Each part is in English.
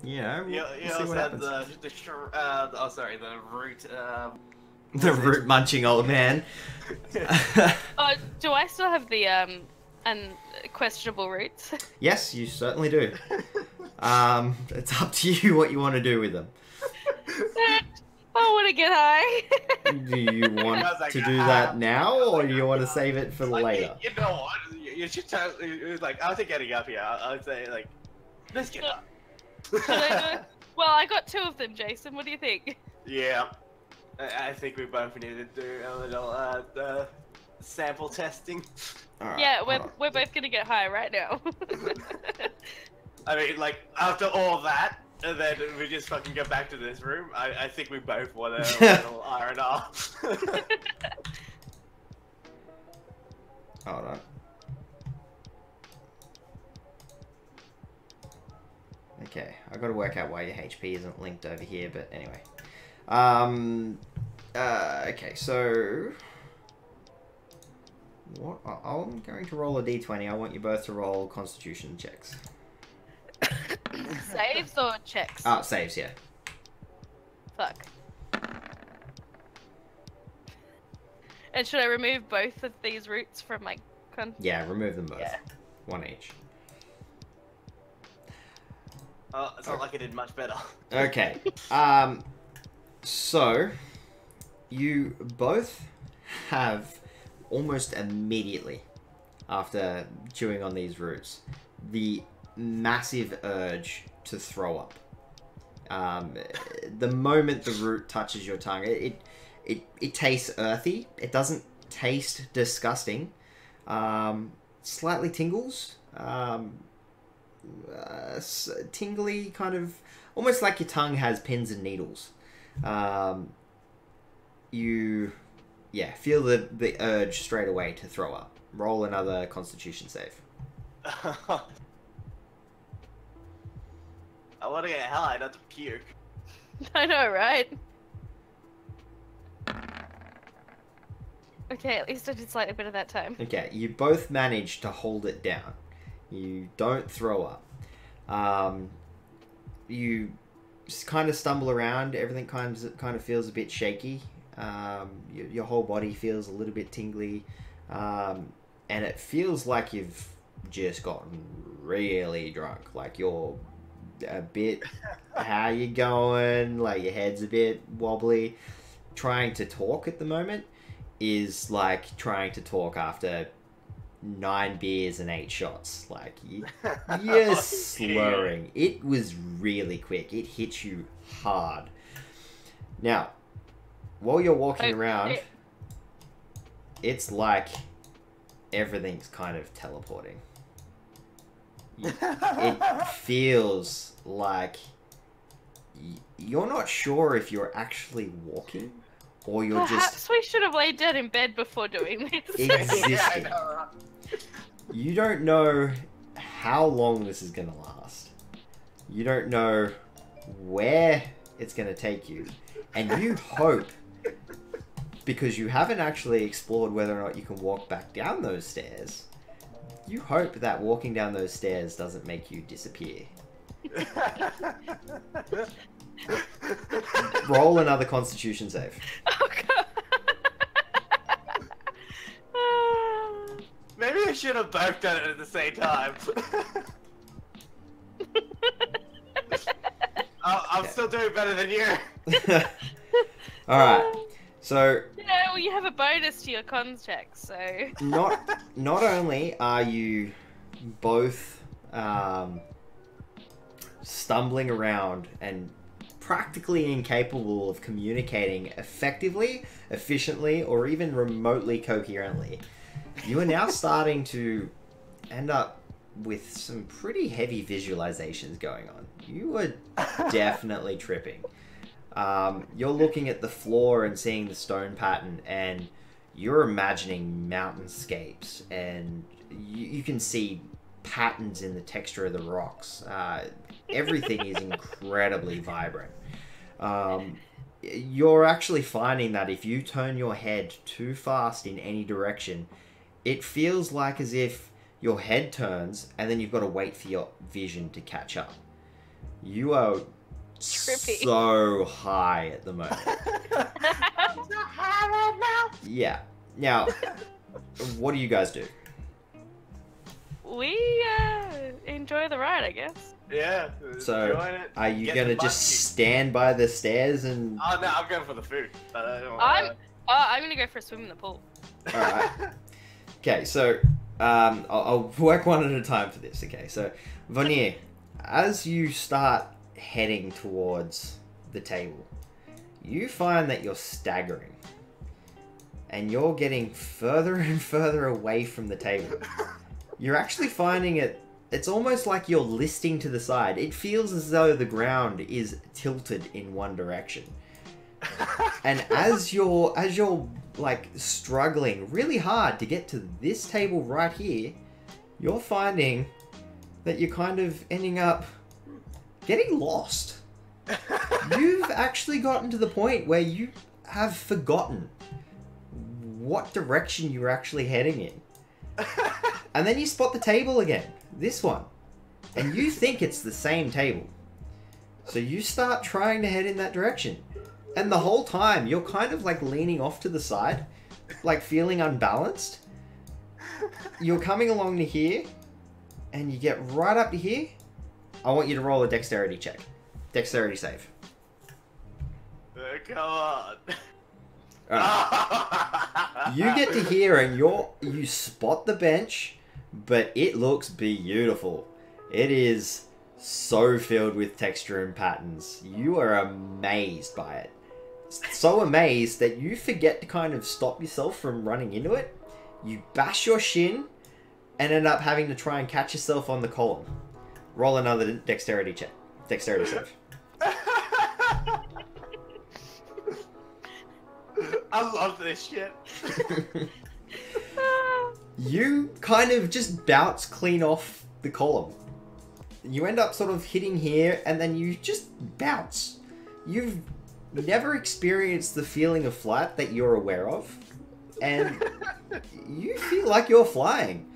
You know, You, we'll you see also what had happens. the root. The root munching old man. Oh, do I still have the questionable roots? Yes, you certainly do. It's up to you what you want to do with them. I want to get high. Do you want I was like, to do that now, or do you want to save it for later? You know what? You should tell. Like, I think getting up here. I'd say like, let's get up. Should I do? Well, I got 2 of them, Jason. What do you think? Yeah, I think we both need to do a little sample testing. All right, Yeah, hold on. we're both gonna get high right now. I mean, like after all that, and then we just fucking go back to this room. I think we both want a little R&R. Hold on. Okay, I've got to work out why your HP isn't linked over here, but anyway. Okay, so... What? I'm going to roll a d20. I want you both to roll constitution checks. Saves or checks? Saves, yeah. Fuck. And should I remove both of these roots from my Yeah, remove them both. Yeah. One each. Oh, it's not like I did much better. Okay. So you both have almost immediately after chewing on these roots the massive urge to throw up. The moment the root touches your tongue, it tastes earthy. It doesn't taste disgusting. Slightly tingles. Tingly, kind of almost like your tongue has pins and needles. You feel the urge straight away to throw up. Roll another constitution save. I want to get high, not to puke. I know, right? Okay, at least I did slightly better that time. Okay, you both manage to hold it down. You don't throw up. You just kind of stumble around. Everything kind of feels a bit shaky. Your whole body feels a little bit tingly. And it feels like you've just gotten really drunk. Like you're a bit... how you going? Like your head's a bit wobbly. Trying to talk at the moment is like trying to talk after 9 beers and 8 shots. Like you're slurring. It was really quick. It hit you hard. Now, while you're walking around, it's like everything's kind of teleporting. It feels like you're not sure if you're actually walking or you're Perhaps we should have laid down in bed before doing this. existing. Yeah, I know, right? You don't know how long this is going to last. You don't know where it's going to take you. And you hope, because you haven't actually explored whether or not you can walk back down those stairs, you hope that walking down those stairs doesn't make you disappear. Roll another constitution save. Oh god. Maybe I should have both done it at the same time. I'm still doing better than you. Alright, so... Yeah, well, you have a bonus to your cons check, so... Not only are you both stumbling around and practically incapable of communicating effectively, efficiently, or even remotely coherently, you are now starting to end up with some pretty heavy visualizations going on. You are definitely tripping. You're looking at the floor and seeing the stone pattern, and you're imagining mountainscapes, and you can see patterns in the texture of the rocks. Everything is incredibly vibrant. You're actually finding that if you turn your head too fast in any direction, it feels like as if your head turns and then you've got to wait for your vision to catch up. You are Trippy. so high at the moment. Yeah. Now, what do you guys do? We enjoy the ride, I guess. Yeah. So, join it. are you Get gonna the just monkey. stand by the stairs and... Oh no, I'm going for the food. I'm gonna go for a swim in the pool. Alright. Okay, so, I'll work one at a time for this, okay? So, Vonir, as you start heading towards the table, you find that you're staggering. And you're getting further and further away from the table. You're actually finding it's almost like you're listing to the side. It feels as though the ground is tilted in one direction. And as you're like struggling really hard to get to this table right here, you're finding that you're kind of ending up getting lost. You've actually gotten to the point where you have forgotten what direction you're actually heading in. And then you spot the table again. This one. And you think it's the same table. So you start trying to head in that direction. And the whole time, you're kind of like leaning off to the side, like feeling unbalanced. You're coming along to here, and you get right up to here. I want you to roll a dexterity check. Dexterity save. Come on. Alright. You get to here and you spot the bench, but it looks beautiful. It is so filled with texture and patterns. You are amazed by it. So amazed that you forget to kind of stop yourself from running into it. You bash your shin and end up having to try and catch yourself on the column. Roll another dexterity check. Dexterity save. I love this shit. You kind of just bounce clean off the column. You end up sort of hitting here and then you just bounce. You've never experienced the feeling of flight that you're aware of. And you feel like you're flying.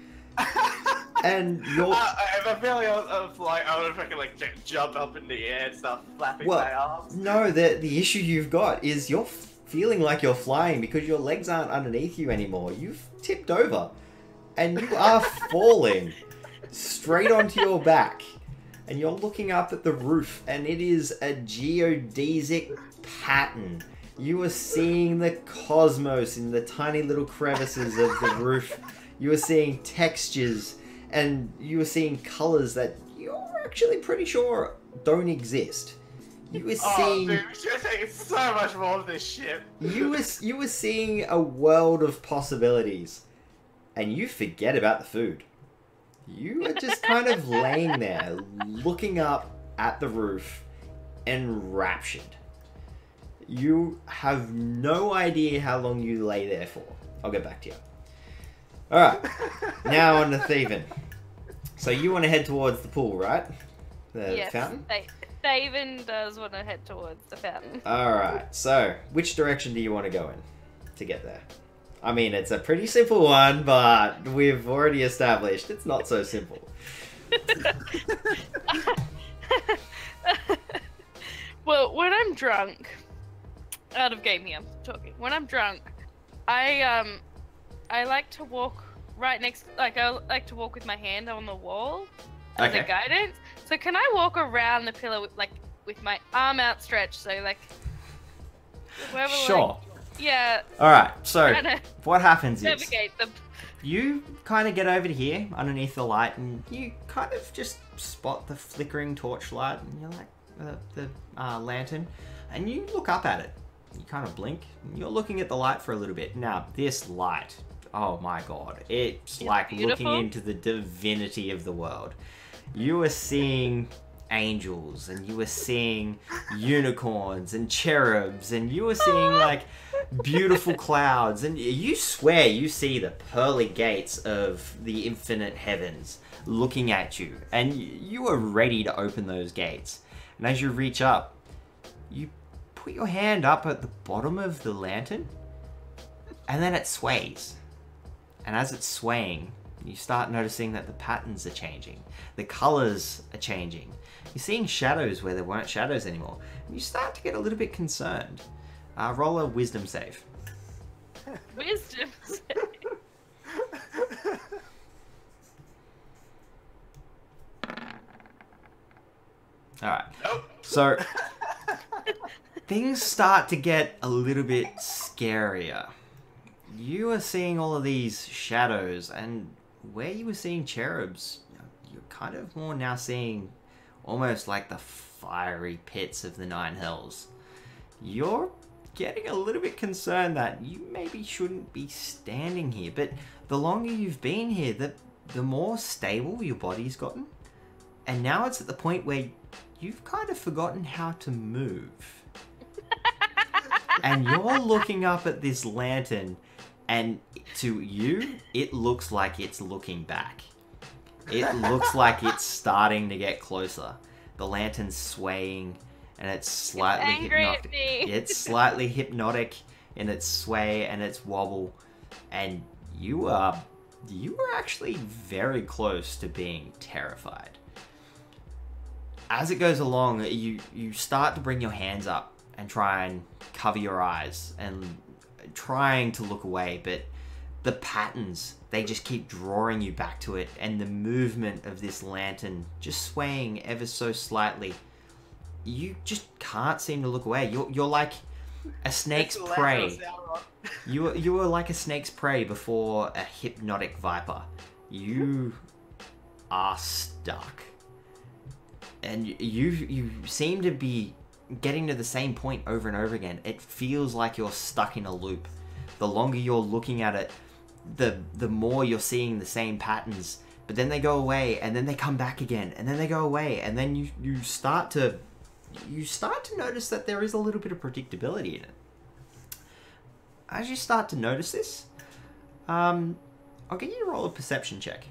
And you're... If I feel like I'm flying, I would fucking like jump up in the air and start flapping my arms. No, the issue you've got is you're feeling like you're flying because your legs aren't underneath you anymore. You've tipped over. And you are falling straight onto your back. And you're looking up at the roof, and it is a geodesic pattern. You are seeing the cosmos in the tiny little crevices of the roof. You are seeing textures, and you are seeing colors that you're actually pretty sure don't exist. You were seeing... Oh, dude, we should have taken so much more of this shit. You were seeing a world of possibilities, and you forget about the food. You are just kind of laying there, looking up at the roof, enraptured. You have no idea how long you lay there for. I'll get back to you. Alright, now on to Thievin. So you want to head towards the pool, right? The fountain? Thaven does want to head towards the fountain. Alright, so which direction do you want to go in to get there? I mean, it's a pretty simple one, but we've already established it's not so simple. Well, when I'm drunk, out of game here, I'm talking. When I'm drunk, I like to walk right next, like I like to walk with my hand on the wall as a guidance. So can I walk around the pillar with my arm outstretched? So like, wherever, sure. Like, yeah. Alright, so what happens is navigate the... you kind of get over to here underneath the light and you kind of just spot the flickering torchlight and you're like the lantern and you look up at it. You kind of blink and you're looking at the light for a little bit. Now this light, oh my god, it's like beautiful. Looking into the divinity of the world. You are seeing angels and you are seeing unicorns and cherubs and you are seeing like beautiful clouds and you swear you see the pearly gates of the infinite heavens looking at you and you are ready to open those gates. And as you reach up, you put your hand up at the bottom of the lantern and then it sways. And as it's swaying, you start noticing that the patterns are changing. The colors are changing. You're seeing shadows where there weren't shadows anymore. And you start to get a little bit concerned. Roll a wisdom save. Wisdom. Alright. Nope. So, things start to get a little bit scarier. You are seeing all of these shadows, and where you were seeing cherubs, you're kind of more now seeing almost like the fiery pits of the Nine Hells. You're getting a little bit concerned that you maybe shouldn't be standing here, but the longer you've been here, the more stable your body's gotten. And now it's at the point where you've kind of forgotten how to move. And you're looking up at this lantern, and to you, it looks like it's looking back. It looks like it's starting to get closer. The lantern's swaying, and it's slightly hypnotic. It's slightly hypnotic in its sway and its wobble, and you are actually very close to being terrified. As it goes along, you start to bring your hands up and try and cover your eyes and trying to look away, but the patterns, they just keep drawing you back to it, and the movement of this lantern just swaying ever so slightly, you just can't seem to look away. You're like a snake's prey. You are like a snake's prey before a hypnotic viper. You are stuck. And you seem to be getting to the same point over and over again. It feels like you're stuck in a loop. The longer you're looking at it, the more you're seeing the same patterns. But then they go away, and then they come back again, and then they go away, and then you start to notice that there is a little bit of predictability in it. As you start to notice this, I'll get you to roll a perception check.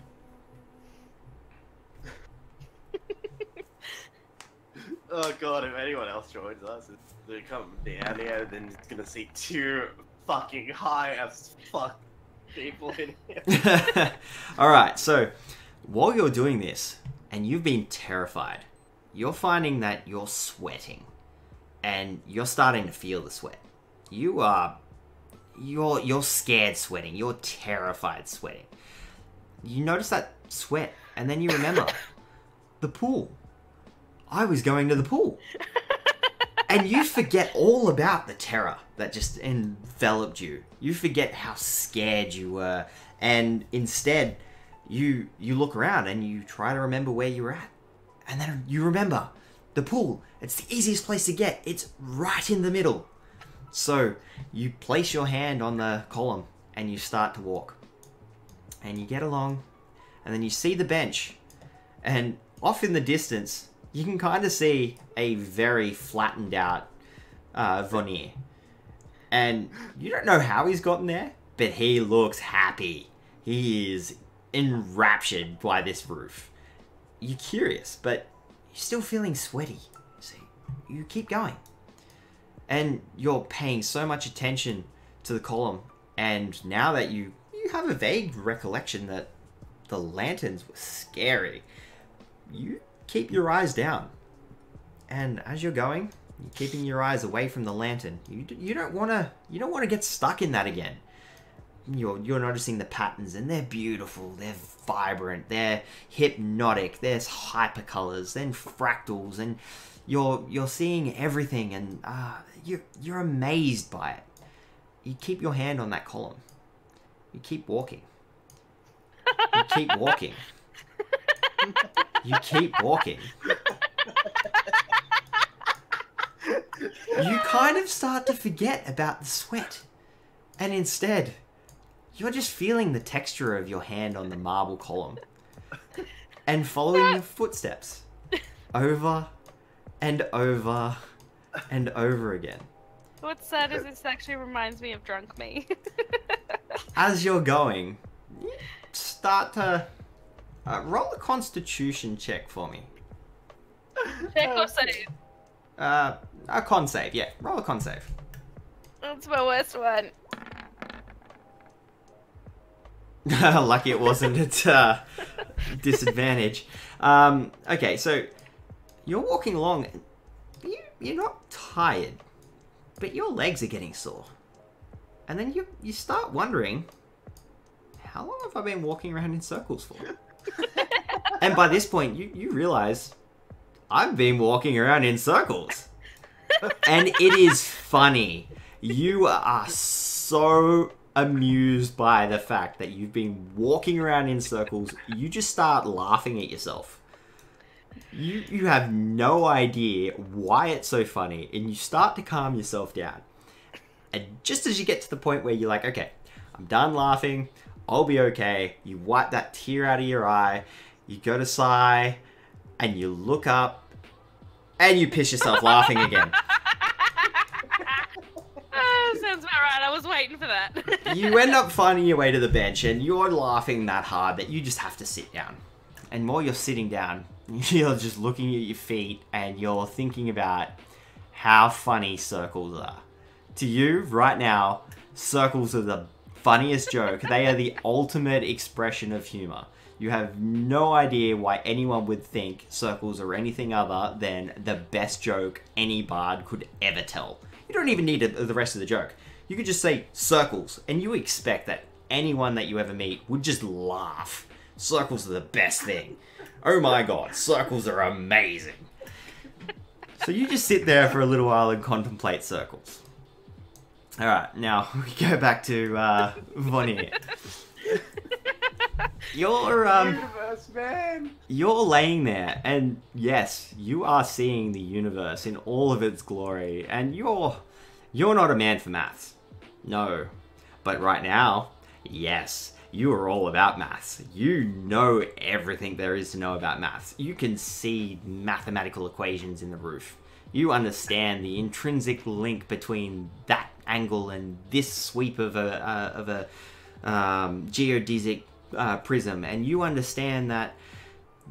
Oh god, if anyone else joins us, they come down here, then it's gonna see two fucking high as fuck people in here. Alright, so while you're doing this, and you've been terrified, you're finding that you're sweating. And you're starting to feel the sweat. You're scared sweating. You're terrified sweating. You notice that sweat, and then you remember the pool. I was going to the pool. And you forget all about the terror that just enveloped you. You forget how scared you were. And instead, you look around and you try to remember where you were at. And then you remember the pool. It's the easiest place to get. It's right in the middle. So you place your hand on the column and you start to walk. And you get along. And then you see the bench. And off in the distance, you can kind of see a very flattened out Vonnier. And you don't know how he's gotten there, but he looks happy. He is enraptured by this roof. You're curious, but you're still feeling sweaty. So you keep going. And you're paying so much attention to the column. And now that you have a vague recollection that the lanterns were scary, you keep your eyes down. And as you're going, you're keeping your eyes away from the lantern. You don't want to get stuck in that again. You're noticing the patterns, and they're beautiful, they're vibrant, they're hypnotic, there's hypercolors, then fractals, and you're seeing everything, and you're amazed by it. You keep your hand on that column. You keep walking. You keep walking. You keep walking. You kind of start to forget about the sweat. And instead, you're just feeling the texture of your hand on the marble column. And following your footsteps. Over and over and over again. What's sad is this actually reminds me of drunk me. As you're going, you start to roll a constitution check for me. Check or save? A con save, yeah. Roll a con save. That's my worst one. Lucky it wasn't at disadvantage. Okay, so you're walking along, and you're not tired, but your legs are getting sore. And then you start wondering, how long have I been walking around in circles for? And by this point, you realize, I've been walking around in circles. And it is funny. You are so amused by the fact that you've been walking around in circles, you just start laughing at yourself. You have no idea why it's so funny, and you start to calm yourself down. And just as you get to the point where you're like, okay, I'm done laughing, I'll be okay, you wipe that tear out of your eye, you go to sigh, and you look up, and you piss yourself laughing again. Sounds about right. I was waiting for that. You end up finding your way to the bench, and you're laughing that hard that you just have to sit down. And while you're sitting down, you're just looking at your feet, and you're thinking about how funny circles are. To you, right now, circles are the funniest joke. They are the ultimate expression of humor. You have no idea why anyone would think circles are anything other than the best joke any bard could ever tell. You don't even need the rest of the joke. You could just say circles, and you expect that anyone that you ever meet would just laugh. Circles are the best thing. Oh my god, circles are amazing. So you just sit there for a little while and contemplate circles. Alright, now we go back to Vonnier. Universe, man. You're laying there, and yes, you are seeing the universe in all of its glory, and you're not a man for maths. No. But right now, yes, you are all about maths. You know everything there is to know about maths. You can see mathematical equations in the roof. You understand the intrinsic link between that angle and this sweep of a geodesic prism, and you understand that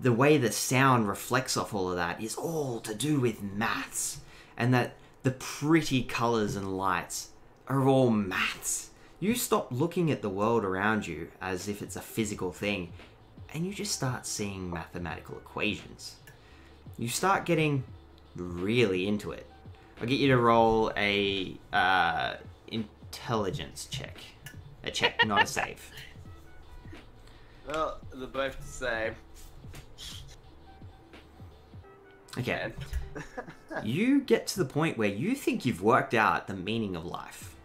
the way the sound reflects off all of that is all to do with maths, and that the pretty colors and lights are all maths. You stop looking at the world around you as if it's a physical thing, and you just start seeing mathematical equations. You start getting really into it. I'll get you to roll a intelligence check. A check, not a save. Well, they're both the same. Okay. You get to the point where you think you've worked out the meaning of life.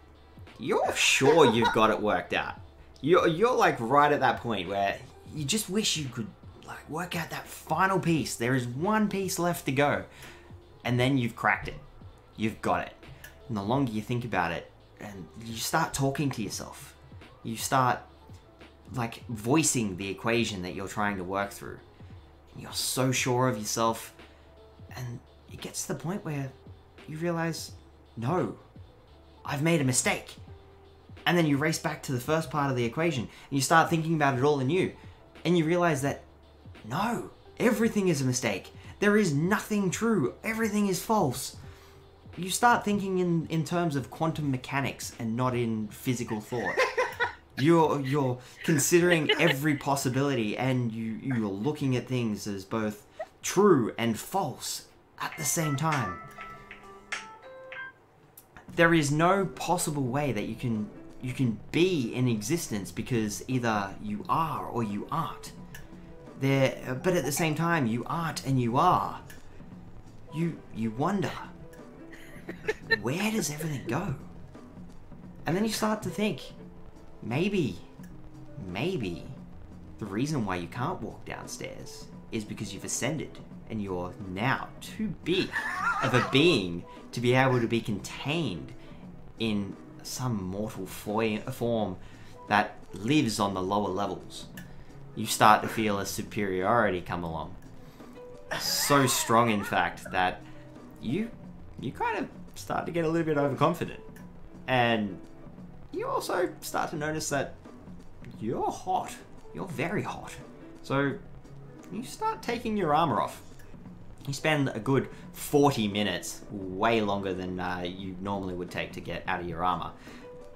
You're sure you've got it worked out. You're like right at that point where you just wish you could like work out that final piece. There is one piece left to go. And then you've cracked it. You've got it. And the longer you think about it, and you start talking to yourself. You start like voicing the equation that you're trying to work through. And you're so sure of yourself, and it gets to the point where you realize, no, I've made a mistake. And then you race back to the first part of the equation, and you start thinking about it all anew, and you realize that, no, everything is a mistake. There is nothing true. Everything is false. You start thinking in terms of quantum mechanics and not in physical thought. You're considering every possibility, and you're looking at things as both true and false at the same time. There is no possible way that you can be in existence, because either you are or you aren't. But at the same time, you aren't and you are. You wonder, where does everything go? And then you start to think, maybe the reason why you can't walk downstairs is because you've ascended and you're now too big of a being to be able to be contained in some mortal form that lives on the lower levels. You start to feel a superiority come along. So strong, in fact, that you kind of start to get a little bit overconfident. And you also start to notice that you're hot. You're very hot. So you start taking your armor off. You spend a good 40 minutes, way longer than you normally would take to get out of your armor.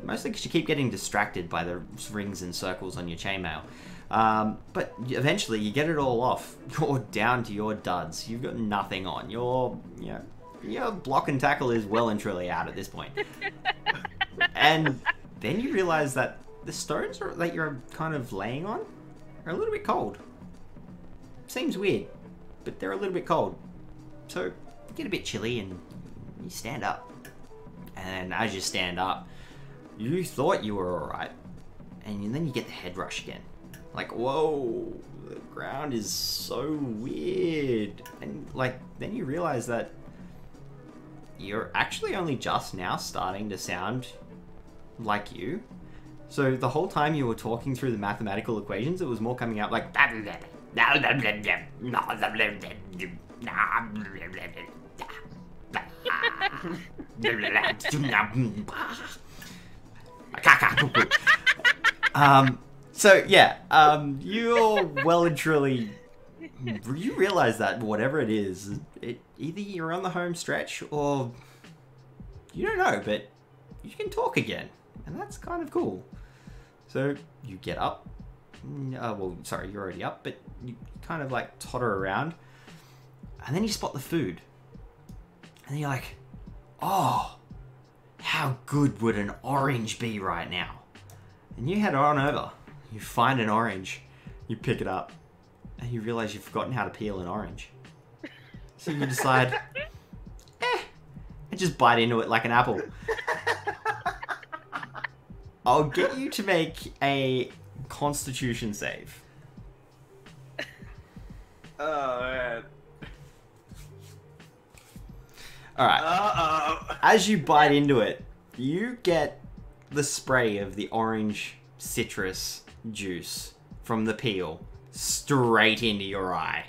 Mostly because you keep getting distracted by the rings and circles on your chainmail. But eventually you get it all off. You're down to your duds. You've got nothing on. Your block and tackle is well and truly out at this point. And then you realize that the stones that you're kind of laying on are a little bit cold. Seems weird, but they're a little bit cold. So you get a bit chilly and you stand up. And as you stand up, you thought you were alright. And then you get the head rush again. Like, whoa, the ground is so weird. And like, then you realize that you're actually only just now starting to sound like you. So the whole time you were talking through the mathematical equations, it was more coming out like... So yeah, you're well and truly... You realize that whatever it is, either you're on the home stretch or... You don't know, but you can talk again. And that's kind of cool. So you get up. Well, sorry, you're already up, but you kind of like totter around. And then you spot the food. And you're like, oh, how good would an orange be right now? And you head on over. You find an orange. You pick it up. And you realize you've forgotten how to peel an orange. So you decide, and just bite into it like an apple. I'll get you to make a Constitution save. Oh, man. Alright. Uh-oh. As you bite into it, you get the spray of the orange citrus juice from the peel straight into your eye.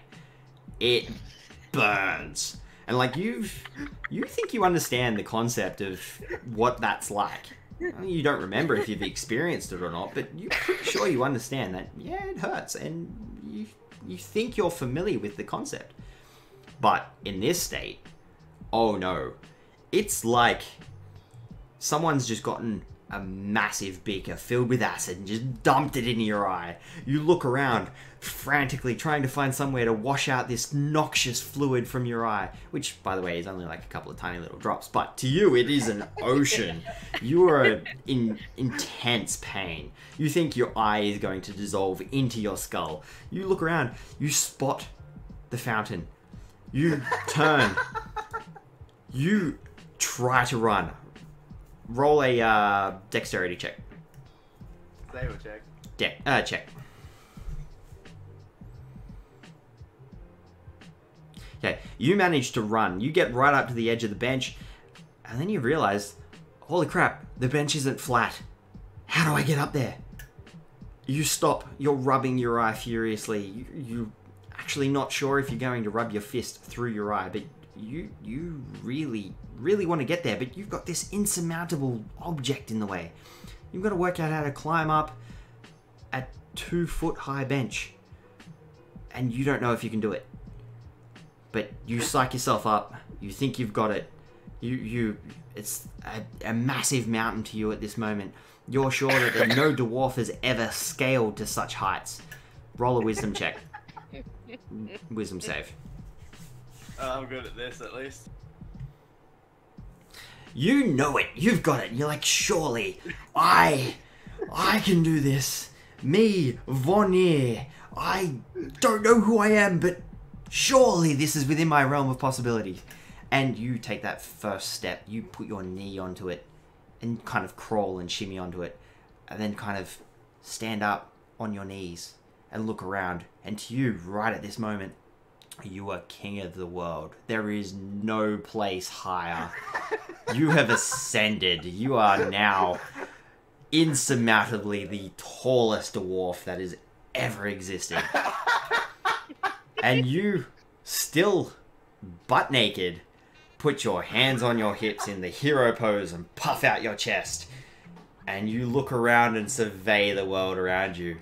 It burns. And like you think you understand the concept of what that's like. You don't remember if you've experienced it or not, but you're pretty sure you understand that, yeah, it hurts, and you think you're familiar with the concept. But in this state, oh no, it's like someone's just gotten a massive beaker filled with acid and just dumped it into your eye. You look around, frantically trying to find somewhere to wash out this noxious fluid from your eye, which, by the way, is only like a couple of tiny little drops, but to you, it is an ocean. You are in intense pain. You think your eye is going to dissolve into your skull. You look around, you spot the fountain. You turn. You try to run. Roll a dexterity check. Save a check. Check. Okay, you manage to run. You get right up to the edge of the bench, and then you realize, holy crap, the bench isn't flat. How do I get up there? You stop. You're rubbing your eye furiously. You're actually not sure if you're going to rub your fist through your eye, but you really want to get there, but you've got this insurmountable object in the way. You've got to work out how to climb up a 2-foot high bench, and you don't know if you can do it. But you psych yourself up. You think you've got it. It's a massive mountain to you at this moment. You're sure that no dwarf has ever scaled to such heights. Roll a wisdom check. Wisdom save. I'm good at this, at least. You know it. You've got it. You're like, surely, I can do this. Me, Vonir. I don't know who I am, but surely this is within my realm of possibilities. And you take that first step. You put your knee onto it and kind of crawl and shimmy onto it. And then kind of stand up on your knees and look around. And to you, right at this moment, you are king of the world. There is no place higher. You have ascended. You are now insurmountably the tallest dwarf that has ever existed. And you, still butt naked, put your hands on your hips in the hero pose and puff out your chest. And you look around and survey the world around you.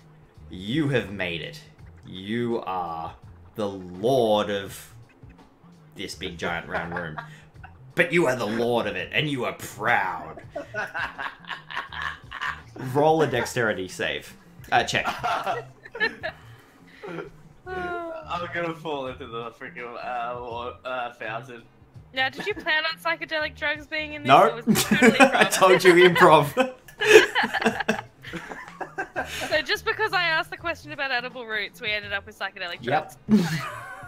You have made it. You are the lord of this big giant round room. But you are the lord of it, and you are proud. Roll a dexterity save. Check. I'm gonna fall into the freaking fountain. Now, did you plan on psychedelic drugs being in this? No, Or was it totally I told you improv. So just because I asked the question about edible roots, we ended up with psychedelic Yep. drugs.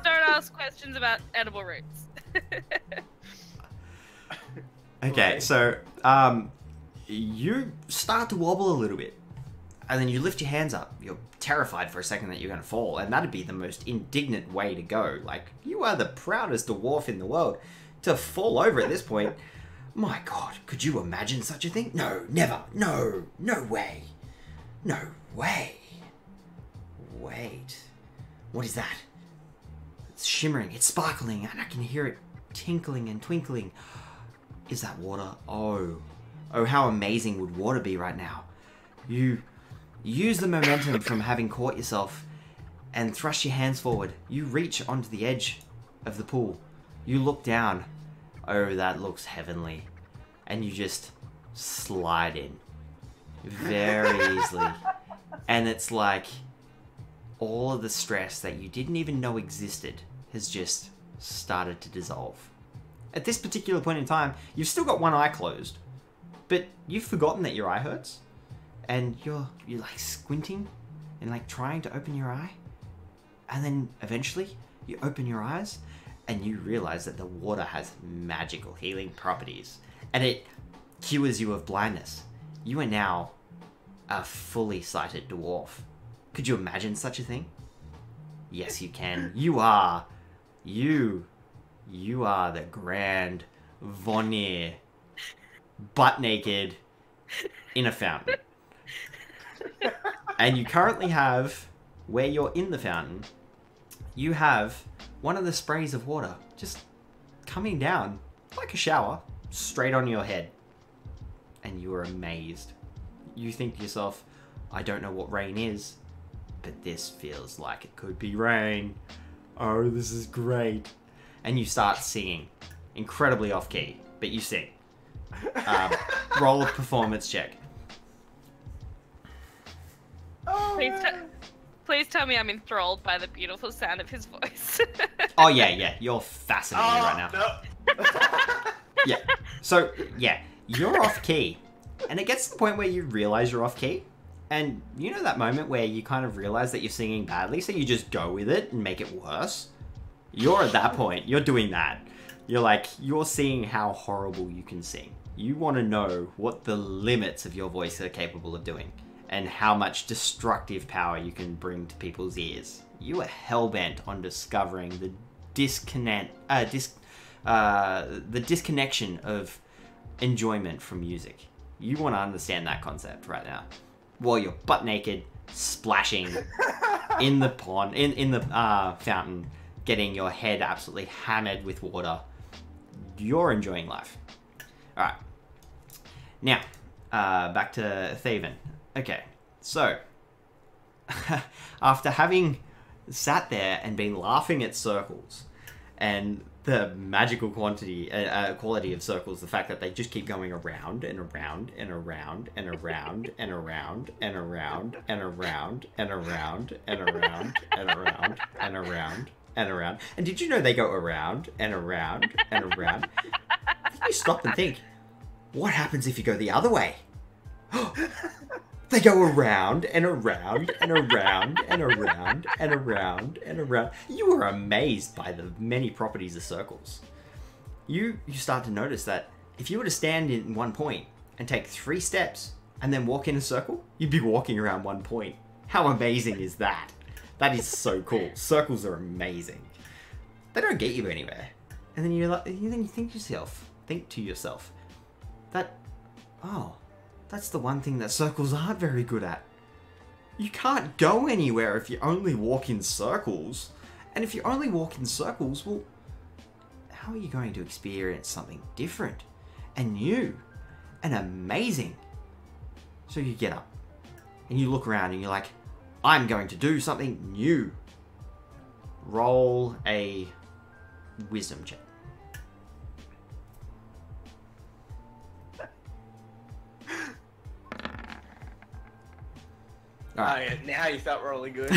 Don't ask questions about edible roots. Okay, so you start to wobble a little bit, and then you lift your hands up. You're terrified for a second that you're going to fall, and that'd be the most indignant way to go. Like, you are the proudest dwarf in the world. To fall over at this point, my God, could you imagine such a thing? No, never. No, no way. No way. Wait, what is that? It's shimmering, it's sparkling, and I can hear it tinkling and twinkling. Is that water? Oh, how amazing would water be right now? You use the momentum from having caught yourself and thrust your hands forward. You reach onto the edge of the pool. You look down. Oh, that looks heavenly. And you just slide in very easily. And it's like all of the stress that you didn't even know existed has just started to dissolve. At this particular point in time, you've still got one eye closed, but you've forgotten that your eye hurts, and you're like squinting and like trying to open your eye, and then eventually you open your eyes and you realize that the water has magical healing properties, and it cures you of blindness. You are now a fully sighted dwarf. Could you imagine such a thing? Yes, you can. You are the Grand Vonir, butt naked, in a fountain. And you currently have, where you're in the fountain, you have one of the sprays of water just coming down like a shower straight on your head. And you are amazed. You think to yourself, I don't know what rain is, but this feels like it could be rain. Oh, this is great. And you start singing. Incredibly off key, but you sing. Roll a performance check. Please tell me I'm enthralled by the beautiful sound of his voice. Oh, yeah. You're fascinated right now. No. Yeah. So, yeah, you're off key. And it gets to the point where you realize you're off key. And you know that moment where you kind of realize that you're singing badly, so you just go with it and make it worse? You're at that point. You're doing that. You're seeing how horrible you can sing. You want to know what the limits of your voice are capable of doing, and how much destructive power you can bring to people's ears. You are hell-bent on discovering the disconnection of enjoyment from music. You want to understand that concept right now. While you're butt naked, splashing in the pond, in the fountain, getting your head absolutely hammered with water. You're enjoying life. Alright. Now, back to Thaven. Okay, so, after having sat there and been laughing at circles, and the magical quality of circles, the fact that they just keep going around and around and around and around and around and around and around and around and around and around and around and around. And did you know they go around and around and around? You stop and think, what happens if you go the other way? They go around and around and around and around and around and around. You are amazed by the many properties of circles. You start to notice that if you were to stand in one point and take 3 steps and then walk in a circle, you'd be walking around one point. How amazing is that? That is so cool. Circles are amazing. They don't get you anywhere. And then you think to yourself that, oh, that's the one thing that circles aren't very good at. You can't go anywhere if you only walk in circles. And if you only walk in circles, well, how are you going to experience something different and new and amazing? So you get up and you look around and you're like, I'm going to do something new. Roll a wisdom check. Alright. yeah, now you start rolling good.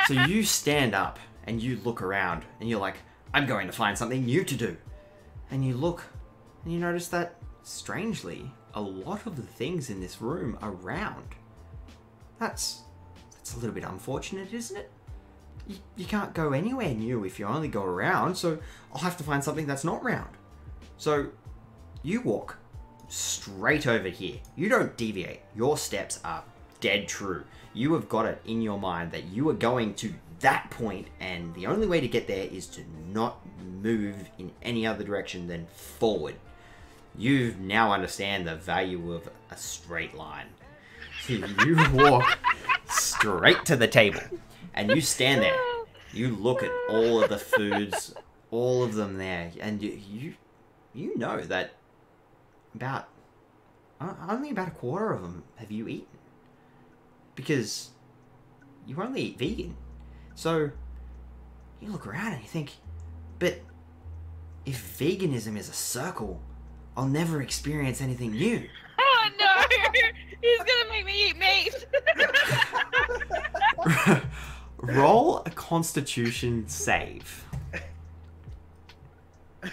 So you stand up and you look around and you're like, I'm going to find something new to do. And you look and you notice that, strangely, a lot of the things in this room are round. That's a little bit unfortunate, isn't it? You can't go anywhere new if you only go around, so I'll have to find something that's not round. So you walk straight over here. You don't deviate. Your steps are dead true. You have got it in your mind that you are going to that point, and the only way to get there is to not move in any other direction than forward. You now understand the value of a straight line. So you walk straight to the table, and you stand there. You look at all of the foods, all of them there, and you know that only about a quarter of them have you eaten. Because you only eat vegan. So you look around and you think, but if veganism is a circle, I'll never experience anything new. Oh no! He's gonna make me eat meat. Roll a Constitution save. We're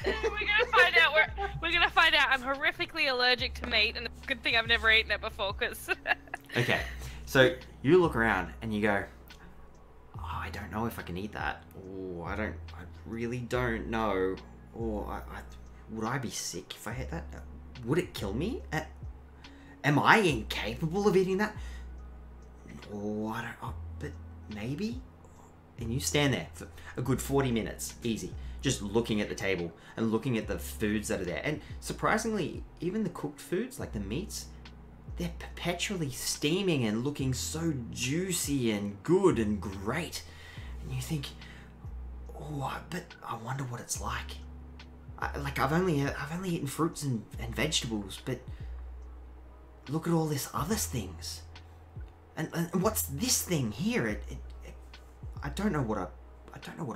gonna find out. I'm horrifically allergic to meat, and it's a good thing I've never eaten it before. Cause Okay, so you look around and you go, oh, I don't know if I can eat that. Oh, I really don't know. Or would I be sick if I ate that? Would it kill me? Am I incapable of eating that? Oh, I don't. Oh, but maybe. And you stand there for a good 40 minutes, easy, just looking at the table and looking at the foods that are there. And surprisingly, even the cooked foods, like the meats, they're perpetually steaming and looking so juicy and good and great. And you think, oh, but I wonder what it's like. I've only eaten fruits and vegetables, but look at all this other things. And what's this thing here? I don't know what a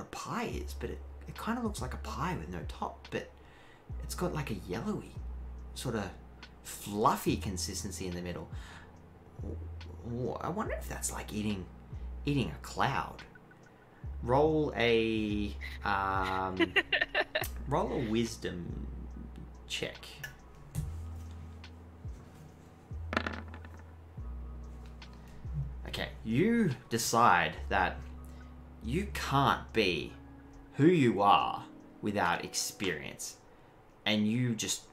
pie is, but it kind of looks like a pie with no top, but it's got like a yellowy, sort of fluffy consistency in the middle. Oh, I wonder if that's like eating a cloud. Roll a wisdom check. Okay, you decide that you can't be who you are without experience, and you just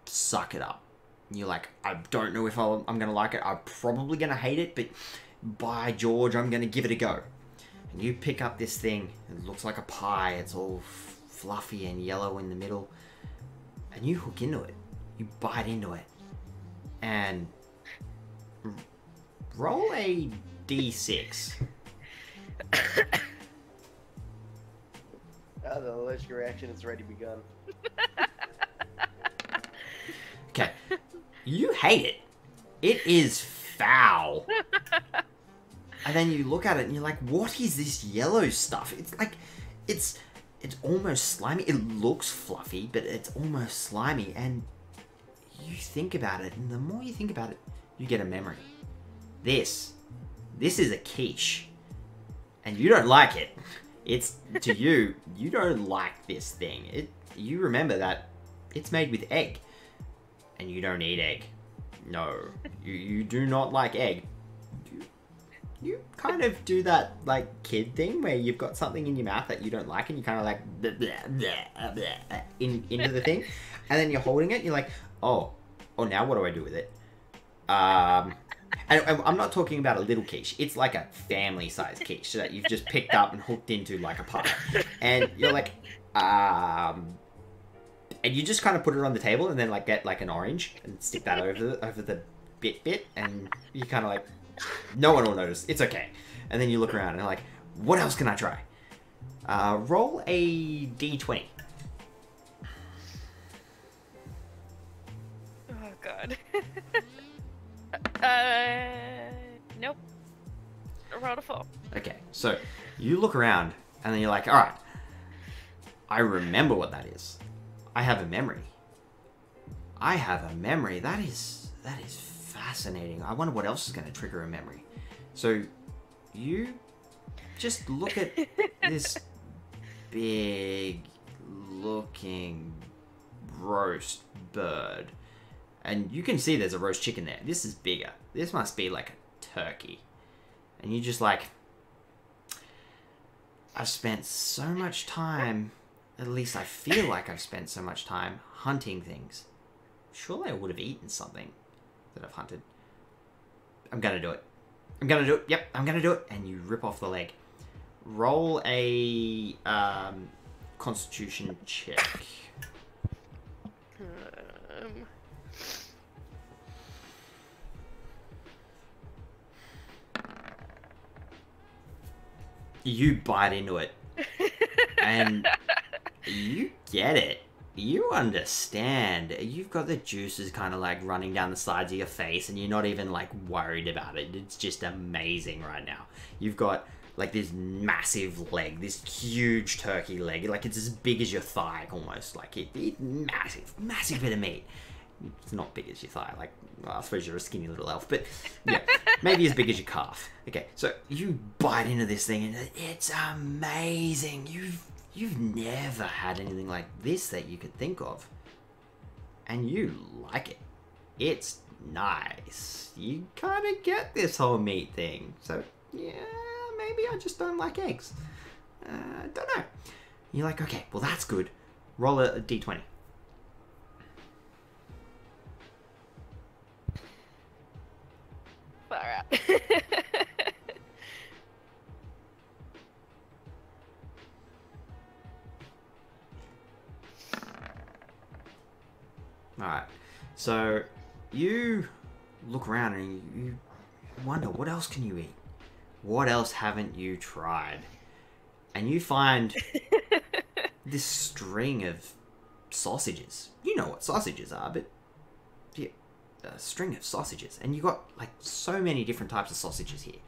suck it up. You're like, I don't know if I'm gonna like it. I'm probably gonna hate it, but by George, I'm gonna give it a go. And you pick up this thing. It looks like a pie. It's all fluffy and yellow in the middle, and you hook into it. You bite into it, and roll a d6. The allergic reaction has already begun. Okay. You hate it. It is foul. And then you look at it and you're like, what is this yellow stuff? It's like, it's almost slimy. It looks fluffy, but it's almost slimy. And you think about it, and the more you think about it, you get a memory. This is a quiche. And you don't like it. It's, to you, you don't like this thing. You remember that it's made with egg. And you don't eat egg. No. You do not like egg. You kind of do that, like, kid thing where you've got something in your mouth that you don't like and you kind of like blah, blah, blah, into the thing. And then you're holding it and you're like, oh, now what do I do with it? And I'm not talking about a little quiche. It's like a family-sized quiche that you've just picked up and hooked into like a pie. And you're like, and you just kind of put it on the table and then like get like an orange and stick that over the bit, and you kind of like, no one will notice. It's okay. And then you look around and you're like, what else can I try? Roll a d20. oh god. Nope. I rolled a 4. Okay, so you look around and then you're like, all right, I remember what that is. I have a memory. That is fascinating. I wonder what else is going to trigger a memory. So you just look at this big looking roast bird, and you can see there's a roast chicken there. This is bigger. This must be like a turkey. And you just like, I've spent so much time, at least I feel like I've spent so much time hunting things. Surely I would have eaten something that I've hunted. I'm gonna do it. I'm gonna do it. Yep, I'm gonna do it. And you rip off the leg. Roll a constitution check. You bite into it. And you get it. You understand. You've got the juices kind of like running down the sides of your face, and you're not even like worried about it. It's just amazing right now. You've got like this massive leg, this huge turkey leg, like it's as big as your thigh almost. Like it massive bit of meat. It's not big as your thigh, like, well, I suppose you're a skinny little elf, but yeah, maybe as big as your calf. Okay, so you bite into this thing and it's amazing. You've never had anything like this that you could think of. And you like it. It's nice. You kind of get this whole meat thing. So, yeah, maybe I just don't like eggs. Don't know. You're like, okay, well that's good. Roll a d20. Far out. Alright, so you look around and you wonder, what else can you eat? What else haven't you tried? And you find this string of sausages. You know what sausages are, but yeah, a string of sausages. And you got like so many different types of sausages here.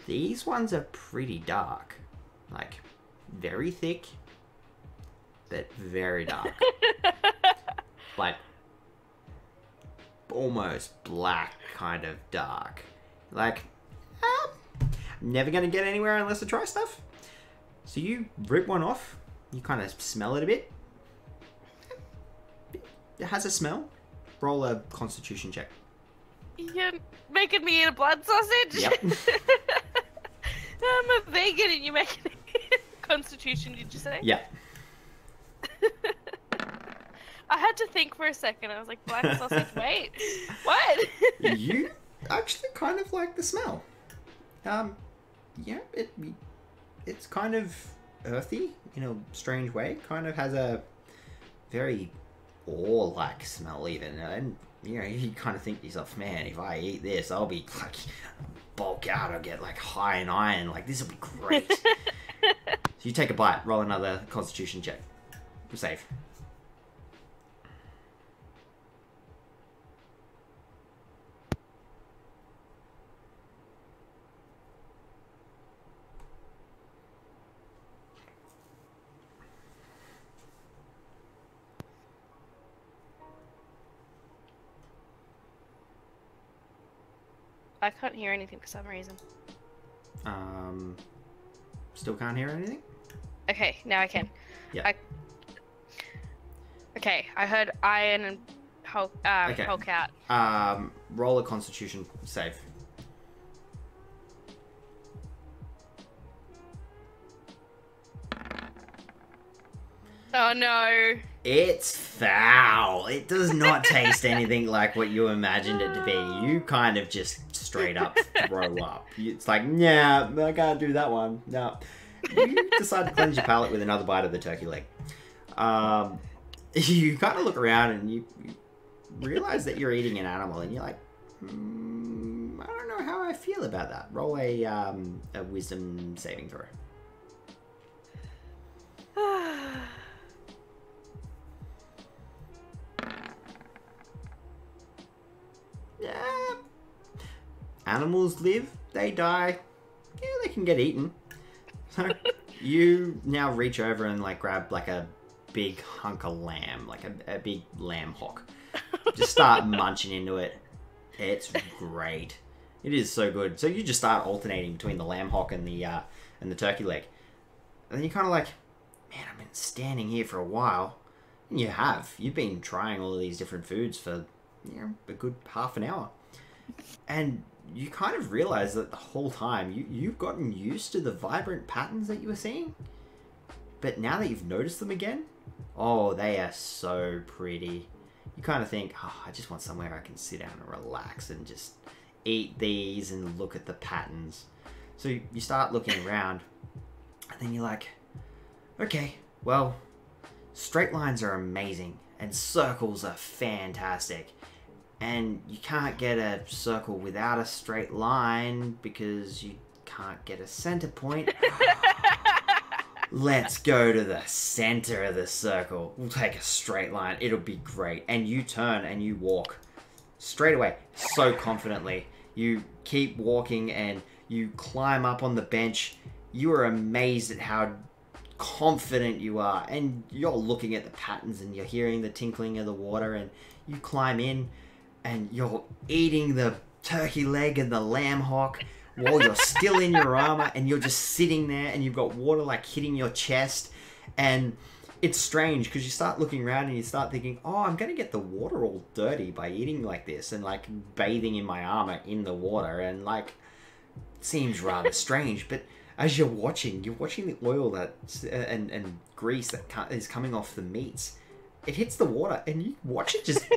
These ones are pretty dark. Like, very thick, but very dark. Like, almost black kind of dark. Like, never gonna get anywhere unless I try stuff. So you rip one off, you kind of smell it a bit. It has a smell. Roll a constitution check. You're making me eat a blood sausage? Yep. I'm a vegan and you're making me eat constitution, did you say? Yeah. I had to think for a second. I was like, black sausage, wait, what? You actually kind of like the smell. Yeah, it's kind of earthy in a strange way. Kind of has a very ore-like smell even. And, you know, you kind of think to yourself, man, if I eat this, I'll be like, bulk out, I'll get like high in iron. Like, this will be great. So you take a bite, roll another constitution check. Save. I can't hear anything for some reason. Still can't hear anything? Okay, now I can. Yeah. Okay, I heard iron and Hulk out. Roll a constitution save. Oh no. It's foul. It does not taste anything like what you imagined it to be. You kind of just straight up throw up. It's like, nah, I can't do that one. No. You decide to cleanse your palate with another bite of the turkey leg. You kind of look around and you realize that you're eating an animal, and you're like, I don't know how I feel about that. Roll a wisdom saving throw. Yeah. Animals live, they die. Yeah, they can get eaten. So you now reach over and like grab like a big hunk of lamb, like a big lamb hock. Just start munching into it. It's great. It is so good. So you just start alternating between the lamb hock and the turkey leg. And then you're kind of like, man, I've been standing here for a while. And you have. You've been trying all of these different foods for, a good half an hour. And you kind of realize that the whole time you've gotten used to the vibrant patterns that you were seeing. But now that you've noticed them again, oh, they are so pretty. You kind of think, I just want somewhere I can sit down and relax and just eat these and look at the patterns. So you start looking around, and then you're like, okay, well, straight lines are amazing, and circles are fantastic. And you can't get a circle without a straight line because you can't get a center point. Let's go to the center of the circle. We'll take a straight line. It'll be great. And you turn and you walk straight away so confidently. You keep walking and you climb up on the bench. You are amazed at how confident you are. And you're looking at the patterns and you're hearing the tinkling of the water. And you climb in and you're eating the turkey leg and the lamb hock while you're still in your armor, and you're just sitting there and you've got water like hitting your chest. And it's strange because you start looking around and you start thinking, oh, I'm going to get the water all dirty by eating like this and like bathing in my armor in the water, and like it seems rather strange. But as you're watching the oil that and grease that is coming off the meats. It hits the water and you watch it just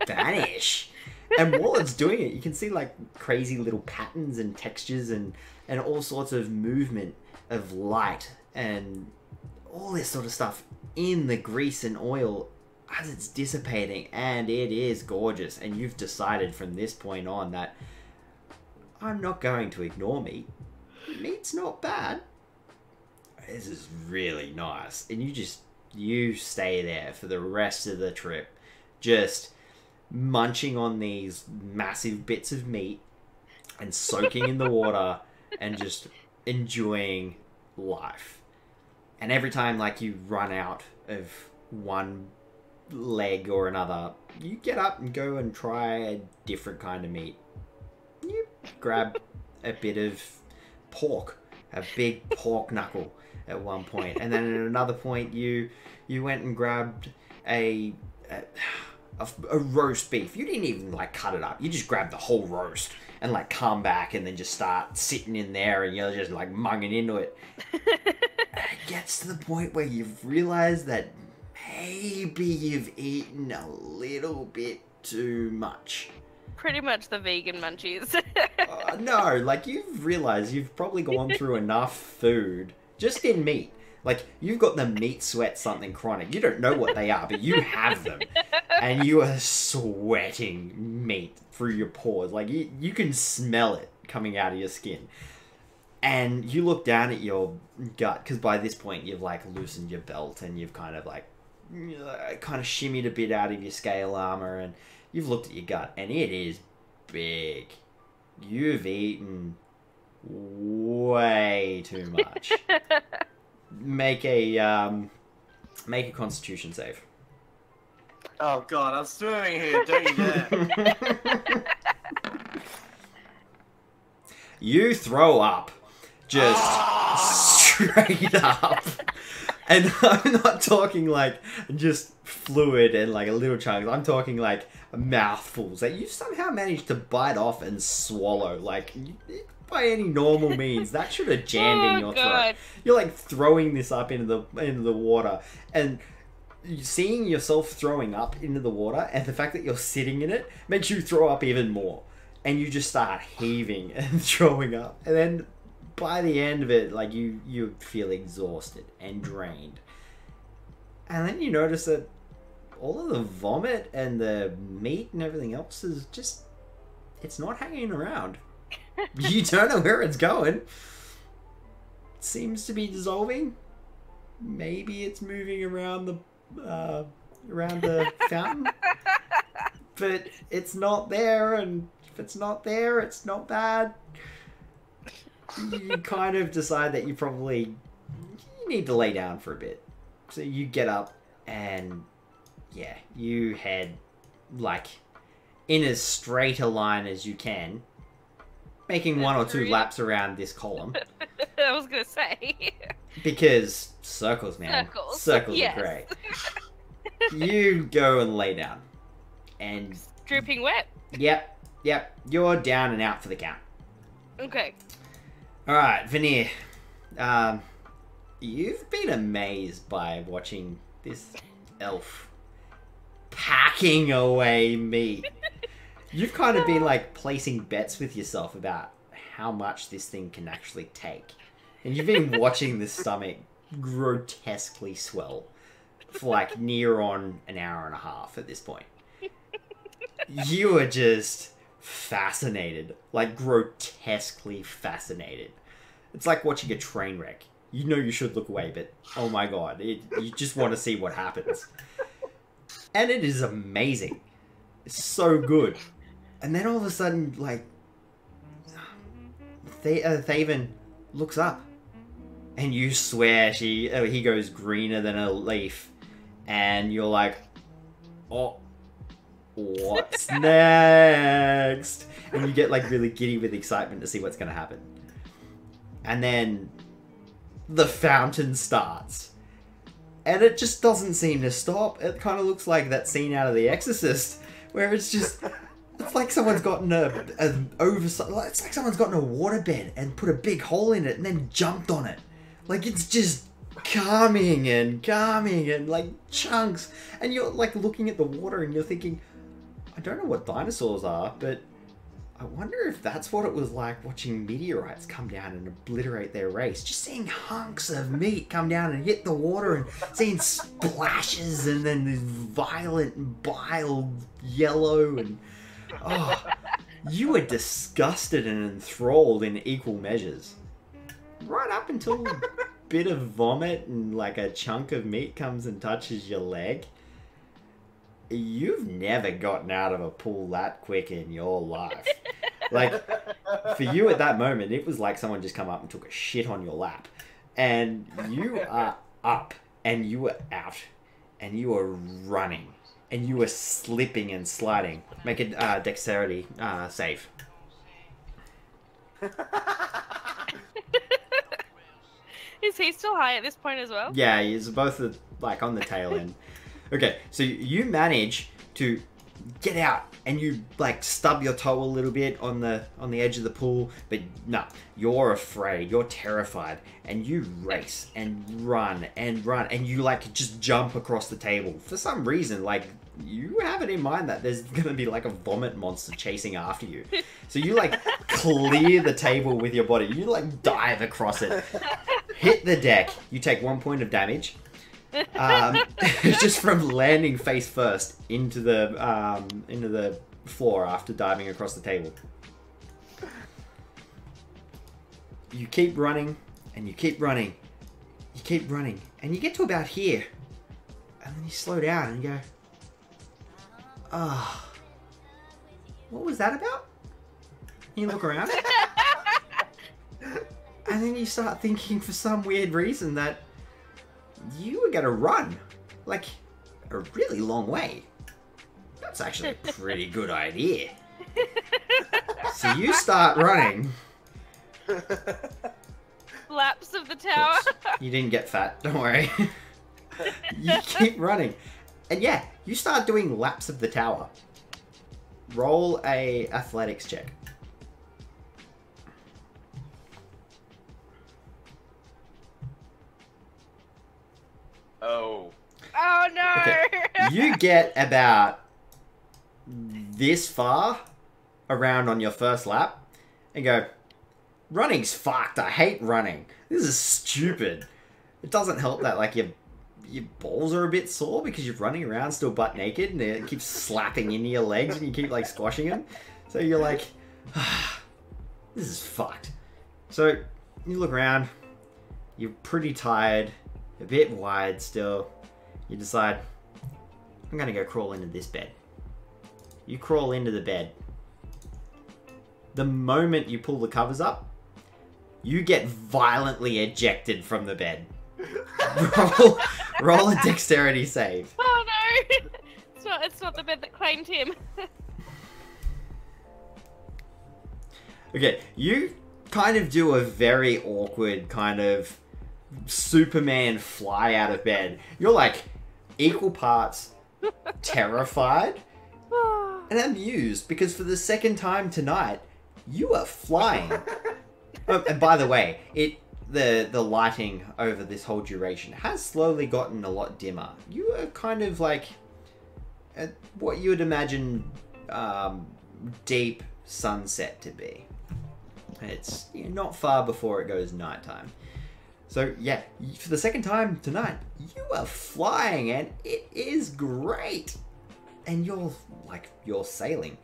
vanish. And while it's doing it, you can see like crazy little patterns and textures and all sorts of movement of light and all this sort of stuff in the grease and oil as it's dissipating, and it is gorgeous. And you've decided from this point on that I'm not going to ignore meat. Meat's not bad. This is really nice. And you stay there for the rest of the trip, just munching on these massive bits of meat and soaking in the water and just enjoying life. And every time like you run out of one leg or another, you get up and go and try a different kind of meat. You grab a bit of pork, a big pork knuckle at one point, and then at another point you went and grabbed a roast beef. You didn't even like cut it up. You just grabbed the whole roast and like come back and then just start sitting in there and you're just like munging into it. And it gets to the point where you've realized that maybe you've eaten a little bit too much. Pretty much the vegan munchies. No, like you've realized you've probably gone through enough food just in meat. Like, you've got the meat sweat something chronic. You don't know what they are, but you have them. And you are sweating meat through your pores. Like, you can smell it coming out of your skin. And you look down at your gut, because by this point you've, like, loosened your belt and you've kind of, like, kind of shimmied a bit out of your scale armor. And you've looked at your gut, and it is big. You've eaten way too much. Make a Constitution save. Oh god, I'm swimming here, don't you dare. You throw up. Just straight up. And I'm not talking like just fluid and like a little chunk. I'm talking like mouthfuls that you somehow managed to bite off and swallow. Like, by any normal means, that should have jammed in your throat. You're like throwing this up into the water, and seeing yourself throwing up into the water, and the fact that you're sitting in it makes you throw up even more, and you just start heaving and throwing up, and then by the end of it, like you feel exhausted and drained, and then you notice that all of the vomit and the meat and everything else is just, it's not hanging around. You don't know where it's going. It seems to be dissolving. Maybe it's moving around the fountain, but it's not there. And if it's not there, it's not bad. You kind of decide that you need to lay down for a bit. So you get up and you head like in as straight a line as you can making one or two Really? laps around this column. I was gonna say. Because circles, man. Circles. Circles Yes. are great. You go and lay down. And Dripping wet. yep, you're down and out for the count. Okay. Alright, Veneer. You've been amazed by watching this elf packing away meat. You've kind of been like placing bets with yourself about how much this thing can actually take. And you've been watching this stomach grotesquely swell for like near on an hour and a half at this point. You are just fascinated, like grotesquely fascinated. It's like watching a train wreck. You know you should look away, but oh my god, you just want to see what happens. And it is amazing. It's so good. And then all of a sudden, like, Thaven looks up. And you swear he goes greener than a leaf. And you're like, oh, what's next? And you get like really giddy with excitement to see what's going to happen. And then the fountain starts. And it just doesn't seem to stop. It kind of looks like that scene out of The Exorcist, where it's just, it's like someone's gotten it's like someone's gotten a waterbed and put a big hole in it and then jumped on it. Like it's just calming and like chunks. And you're like looking at the water and you're thinking, I don't know what dinosaurs are, but I wonder if that's what it was like watching meteorites come down and obliterate their race. Just seeing hunks of meat come down and hit the water and seeing splashes and then this violent bile yellow and... Oh, you were disgusted and enthralled in equal measures. Right up until a bit of vomit and like a chunk of meat comes and touches your leg. You've never gotten out of a pool that quick in your life. Like, for you at that moment, it was like someone just come up and took a shit on your lap. And you are up, and you are out, and you are running, and you are slipping and sliding. Make a dexterity save. Is he still high at this point as well? Yeah, he's both like on the tail end. Okay, so you manage to get out and you like stub your toe a little bit on the edge of the pool, but no, you're afraid, you're terrified, and you race and run and you like just jump across the table. For some reason, like you have it in mind that there's gonna be like a vomit monster chasing after you. So you like clear the table with your body, you like dive across it, hit the deck, you take 1 point of damage. Just from landing face first into the floor after diving across the table. You keep running and you keep running. You keep running and you get to about here, and then you slow down and you go, "Ah, what was that about?" And you look around, and then you start thinking for some weird reason that you were gonna run, like, a really long way. That's actually a pretty good idea. So you start running. Laps of the tower. You didn't get fat, don't worry. You keep running. And yeah, you start doing laps of the tower. Roll a athletics check. Oh. Oh no! Okay. You get about this far around on your first lap and go, running's fucked. I hate running. This is stupid. It doesn't help that like your balls are a bit sore because you're running around still butt naked and it keeps slapping into your legs and you keep like squashing them. So you're like, this is fucked. So you look around, you're pretty tired, a bit wide still. You decide, I'm gonna go crawl into this bed. You crawl into the bed. The moment you pull the covers up, you get violently ejected from the bed. Roll a dexterity save. Oh no! It's not the bed that claimed him. Okay, you kind of do a very awkward kind of Superman fly out of bed. You're like equal parts terrified and amused because for the second time tonight, you are flying. Oh, and by the way, the lighting over this whole duration has slowly gotten a lot dimmer. You are kind of like at what you would imagine deep sunset to be. It's not far before it goes nighttime. So yeah, for the second time tonight, you are flying and it is great. And you're sailing.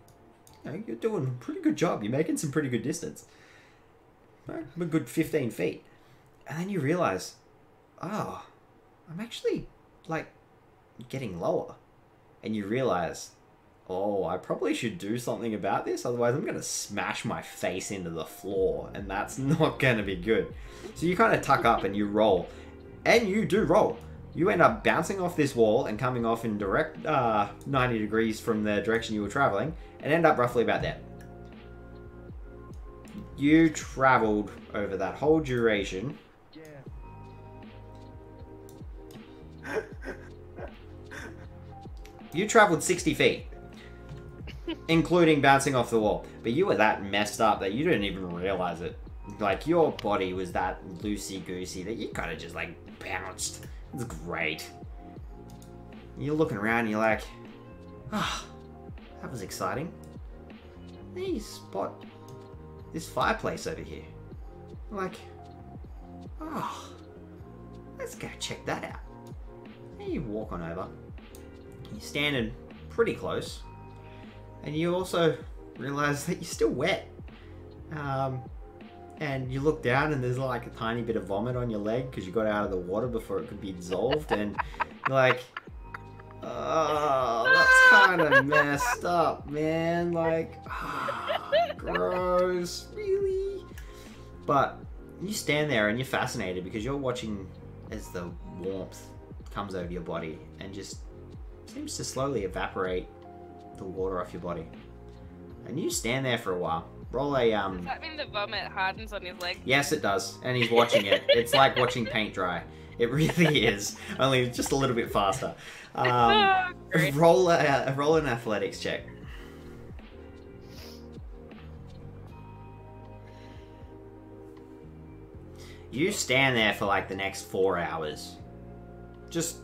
You're doing a pretty good job. You're making some pretty good distance. A good 15 feet. And then you realize, oh, I'm actually like getting lower. And you realize, oh, I probably should do something about this. Otherwise, I'm going to smash my face into the floor. And that's not going to be good. So you kind of tuck up and you roll. And you do roll. You end up bouncing off this wall and coming off in direct 90 degrees from the direction you were traveling. And end up roughly about there. You traveled over that whole duration. You traveled 60 feet. Including bouncing off the wall. But you were that messed up that you didn't even realize it. Like, your body was that loosey-goosey that you kind of just, like, bounced. It's great. You're looking around and you're like, ah, that was exciting. Then you spot this fireplace over here. Like, oh, let's go check that out. Then you walk on over. You're standing pretty close. And you also realize that you're still wet. And you look down and there's like a tiny bit of vomit on your leg because you got out of the water before it could be dissolved. And you're like, oh, that's kind of messed up, man. Like, oh, gross, really? But you stand there and you're fascinated because you're watching as the warmth comes over your body and just seems to slowly evaporate the water off your body. And you stand there for a while. Roll a Does that mean the vomit hardens on his leg? Yes, it does. And he's watching it. It's like watching paint dry. It really is. Only just a little bit faster. Roll an athletics check. You stand there for like the next 4 hours. Just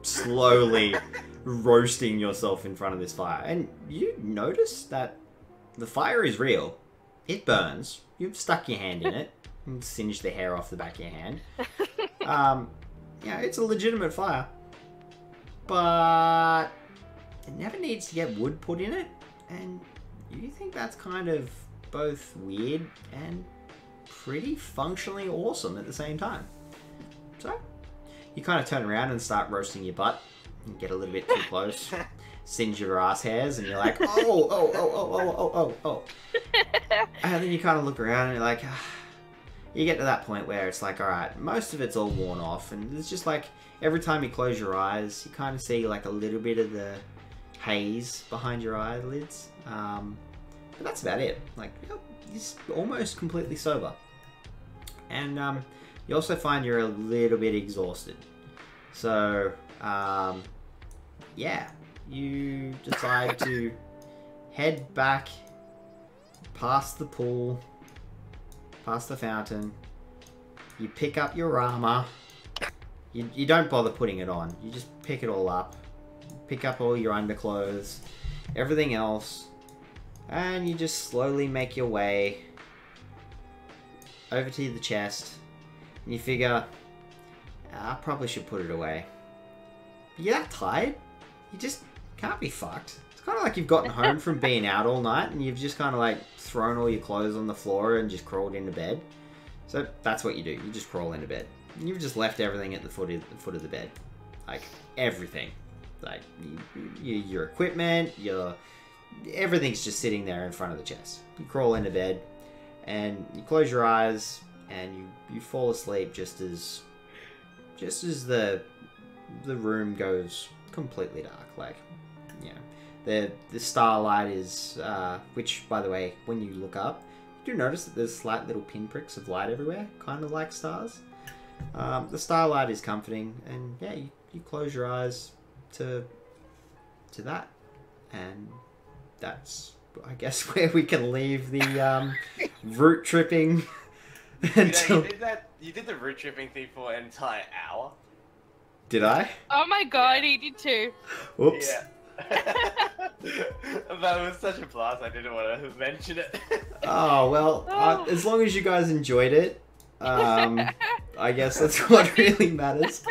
slowly roasting yourself in front of this fire. And you notice that the fire is real. It burns. You've stuck your hand in it and singed the hair off the back of your hand. Yeah, it's a legitimate fire. But it never needs to get wood put in it. And you think that's kind of both weird and pretty functionally awesome at the same time. So, you kind of turn around and start roasting your butt. You get a little bit too close. Singe your ass hairs and you're like, oh. And then you kind of look around and you're like, you get to that point where it's like, alright, most of it's all worn off. And it's just like, every time you close your eyes, you kind of see like a little bit of the haze behind your eyelids. But that's about it. Like, you're almost completely sober. And you also find you're a little bit exhausted. So, yeah. You decide to head back past the pool, past the fountain. You pick up your armor. You don't bother putting it on. You just pick it all up. Pick up all your underclothes, everything else, and you just slowly make your way over to the chest. And you figure, I probably should put it away. But you're that tired, you just can't be fucked. It's kind of like you've gotten home from being out all night and you've just kind of like thrown all your clothes on the floor and just crawled into bed. So that's what you do. You just crawl into bed. You've just left everything at the foot of the bed. Like, everything. Like, your equipment, everything's just sitting there in front of the chest. You crawl into bed and you close your eyes and you fall asleep just as the room goes completely dark. Like, you know, the starlight is, which, by the way, when you look up, do notice that there's slight little pinpricks of light everywhere, kind of like stars. The starlight is comforting, and yeah, you close your eyes to that, and that's, I guess, where we can leave the route tripping. Until... You did the route tripping thing for an entire hour. Did I? Oh my god, he did too. Whoops. Yeah. That was such a blast. I didn't want to mention it. Oh well, Oh. as long as you guys enjoyed it, I guess that's what really matters.